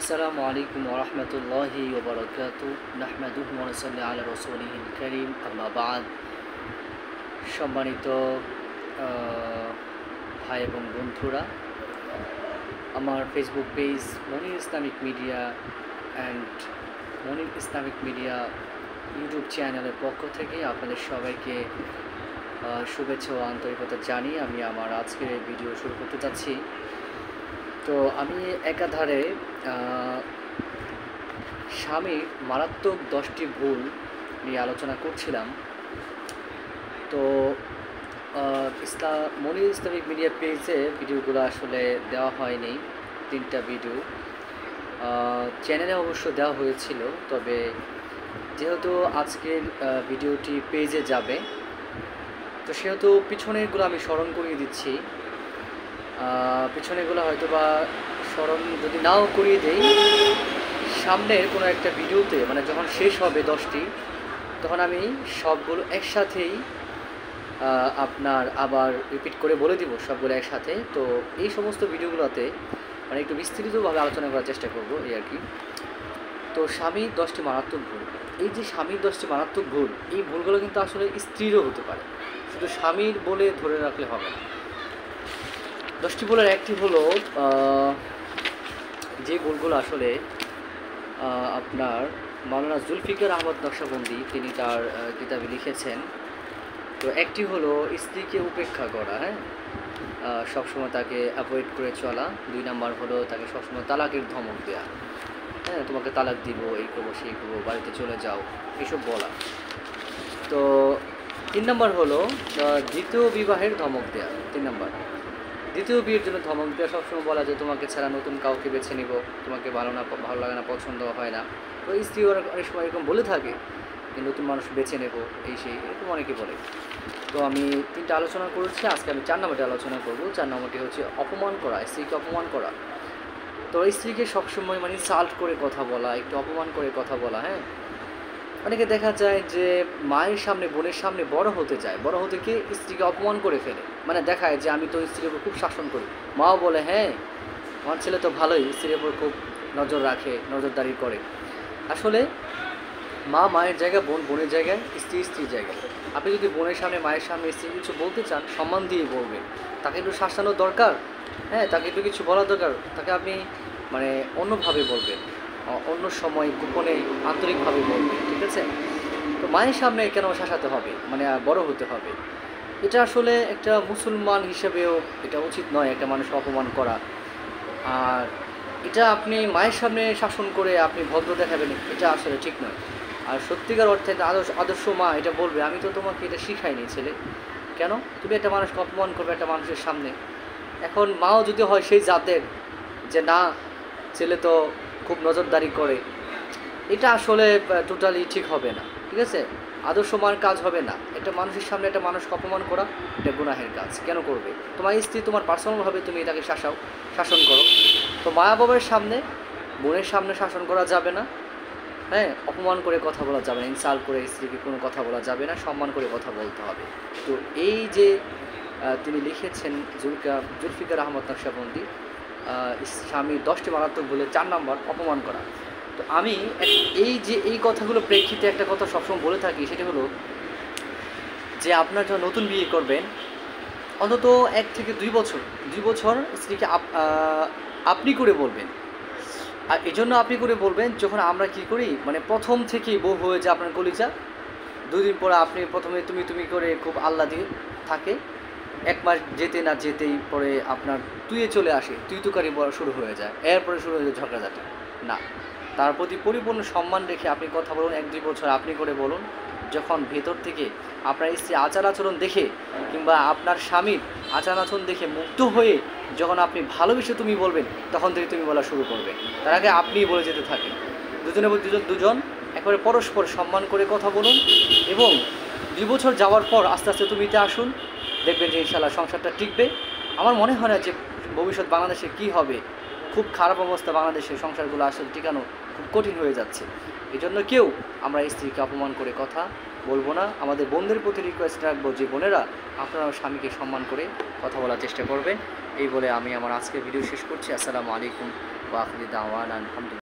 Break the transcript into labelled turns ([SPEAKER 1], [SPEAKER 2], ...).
[SPEAKER 1] আসসালামু আলাইকুম ওয়া রাহমাতুল্লাহি ওয়া বারাকাতুহু নাহমাদুহু ওয়া নুসাল্লি আলা রাসূলিহিল কারীম আম্মা বা'দ। সম্মানিত ভাই এবং বন্ধুরা, আমার Facebook page Monir Islamic media and Monir Islamic media YouTube চ্যানেলের পক্ষ থেকে আপনাদের সবাইকে শুভেচ্ছা ও আন্তরিকতা জানিয়ে আমি আমার আজকের এই ভিডিও শুরু করতে যাচ্ছি। তো আমি একাধারে স্বামীর মারাত্মক 10টি ভুল নিয়ে আলোচনা করছিলাম। তো মনির ইসলামিক মিডিয়া পেজে ভিডিওগুলো আসলে দেওয়া হয়নি, 3টা ভিডিও চ্যানেলে অবশ্য দেওয়া হয়েছিল। তবে যেহেতু আজকের ভিডিওটি পেজে যাবে, তো সেহেতু পিছনেরগুলো আমি স্মরণ করিয়ে দিচ্ছি। পিছনেগুলো হয়তো বা স্মরণ যদি নাও করিয়ে দেই, সামনের কোনো একটা ভিডিওতে মানে যখন শেষ হবে 10টি, তখন আমি সবগুলো একসাথেই আপনার আবার রিপিট করে বলে দিব সবগুলো একসাথে। তো এই সমস্ত ভিডিওগুলোতে মানে একটু বিস্তারিতভাবে আলোচনা করার চেষ্টা করব, এই আর কি। তো স্বামীর 10টি মারাত্মক ভুল, এই যে স্বামীর 10টি মারাত্মক ভুল, এই ভুলগুলো কিন্তু আসলে স্ত্রীরও হতে পারে, শুধু স্বামীর বলে ধরে রাখলে হবে না। 10টি ভুলের একটি হলো যে ভুলগুলো আসলে আপনার মাওলানা জুলফিকার আহমদ নকশবন্দি তিনি তার কিতাবে লিখেছেন। তো একটি হলো স্ত্রীকে উপেক্ষা করা, সবসময় তাকে অ্যাভয়েড করে চলা। 2 নাম্বার হলো তাকে সবসময় তালাকের ধমক দেওয়া, তোমাকে তালাক দিব, এই করবো সেই করবো, বাড়িতে চলে যাও, এসব বলা। তো 3 নাম্বার হলো দ্বিতীয় বিবাহের ধমক দেওয়া। 3 নাম্বার দ্বিতীয় বিয়ের জন্য ধমক দেওয়া, সবসময় বলা যে তোমাকে ছাড়া নতুন কাউকে বেছে নিব, তোমাকে ভালো লাগে না, পছন্দ হয় না। তো স্ত্রী ওরা অনেক সময় এরকম বলে থাকে যে নতুন মানুষ বেছে নেব, এই সেই এরকম অনেকে বলে। তো আমি 3টা আলোচনা করেছি, আজকে আমি 4 নম্বরটি আলোচনা করব। 4 নম্বরটি হচ্ছে অপমান করা, স্ত্রীকে অপমান করা। তো স্ত্রীকে সবসময় মানে সাল্ট করে কথা বলা, একটু অপমান করে কথা বলা। অনেকে দেখা যায় যে মায়ের সামনে, বোনের সামনে বড় হতে চায়, বড় হতে গিয়ে স্ত্রীকে অপমান করে ফেলে, মানে দেখায় যে আমি তো স্ত্রীর উপর খুব শাসন করি। মাও বলে হ্যাঁ আমার ছেলে তো ভালোই, স্ত্রীর উপর খুব নজর রাখে, নজরদারি করে। আসলে মা মায়ের জায়গায়, বোন বোনের জায়গায়, স্ত্রী স্ত্রীর জায়গায়। আপনি যদি বোনের সামনে, মায়ের সামনে স্ত্রী কিছু বলতে চান, সম্মান দিয়ে বলবেন। তাকে একটু শাসানোর দরকার, তাকে একটু কিছু বলার দরকার, তাকে আপনি মানে অন্যভাবে বলবেন, অন্য সময় গোপনে আন্তরিকভাবে বলবেন, ঠিক আছে? তো মায়ের সামনে কেন শাসাতে হবে, মানে বড় হতে হবে? এটা আসলে একটা মুসলমান হিসেবেও এটা উচিত নয়, একটা মানুষকে অপমান করা। আর এটা আপনি মায়ের সামনে শাসন করে আপনি ভদ্র দেখাবেন, এটা আসলে ঠিক নয়। আর সত্যিকার অর্থে আদর্শ মা এটা বলবে, আমি তো তোমাকে এটা শিখাইনি ছেলে, কেন তুমি একটা মানুষকে অপমান করবে একটা মানুষের সামনে? এখন মাও যদি হয় সেই জাতের যে না ছেলে তো খুব নজরদারি করে, এটা আসলে টোটালি ঠিক হবে না, ঠিক আছে? আদর্শ মার কাজ হবে না। একটা মানুষের সামনে একটা মানুষকে অপমান করা এটা গুনাহের কাজ। কেন করবে? তোমার স্ত্রী, তোমার পার্সোনালভাবে তুমি তাকে শাসন করো। তো মা বাবার সামনে, বোনের সামনে শাসন করা যাবে না, অপমান করে কথা বলা যাবে না, ইনসাল্ট করে স্ত্রীকে কোনো কথা বলা যাবে না, সম্মান করে কথা বলতে হবে। তো এই যে তিনি লিখেছেন জুলফিকার আহমদ নকশবন্দি, স্বামীর 10টি মারাত্মক ভুলে 4 নম্বর অপমান করা। তো আমি এই কথাগুলো প্রেক্ষিতে একটা কথা সবসময় বলে থাকি, সেটা হলো যে আপনার যখন নতুন বিয়ে করবেন, অন্তত 1 থেকে 2 বছর স্ত্রীকে আপনি করে বলবেন। আর এই জন্য আপনি করে বলবেন, যখন আমরা কি করি মানে প্রথম থেকেই বউ হয়ে যায় আপনার কলিজা, 2 দিন পরে আপনি প্রথমে তুমি করে খুব আহ্লাদে থাকে, 1 মাস যেতে না যেতেই পরে আপনার তুইয়ে চলে আসে, তুই তুকারি বলা শুরু হয়ে যায়, এরপরে শুরু হয়ে যায় ঝগড়াঝাটি। না, তার প্রতি পরিপূর্ণ সম্মান রেখে আপনি কথা বলুন, 1-2 বছর আপনি করে বলুন। যখন ভেতর থেকে আপনার স্ত্রী আচার আচরণ দেখে কিংবা আপনার স্বামীর আচার আচরণ দেখে মুগ্ধ হয়ে যখন আপনি ভালোবেসে তুমি বলবেন, তখন থেকে তুমি বলা শুরু করবে। তার আগে আপনিই বলে যেতে থাকেন। দুজন একেবারে পরস্পর সম্মান করে কথা বলুন, এবং 2 বছর যাওয়ার পর আস্তে আস্তে তুমিতে আসুন, দেখবেন যে ইনশাআল্লাহ সংসারটা টিকবে। আমার মনে হয় না যে ভবিষ্যৎ বাংলাদেশে কি হবে, খুব খারাপ অবস্থা, বাংলাদেশের সংসারগুলো আসলে টিকানো খুব কঠিন হয়ে যাচ্ছে। এই জন্য কেউ আমরা স্ত্রীকে অপমান করে কথা বলবো না। আমাদের বোনদের প্রতি রিকোয়েস্ট রাখবো যে বোনেরা আপনারা স্বামীকে সম্মান করে কথা বলার চেষ্টা করবেন। এই বলে আমি আমার আজকের ভিডিও শেষ করছি। আসসালামু আলাইকুম ওয়া আখিরু দাওয়ানা আলহামদুলিল্লাহ।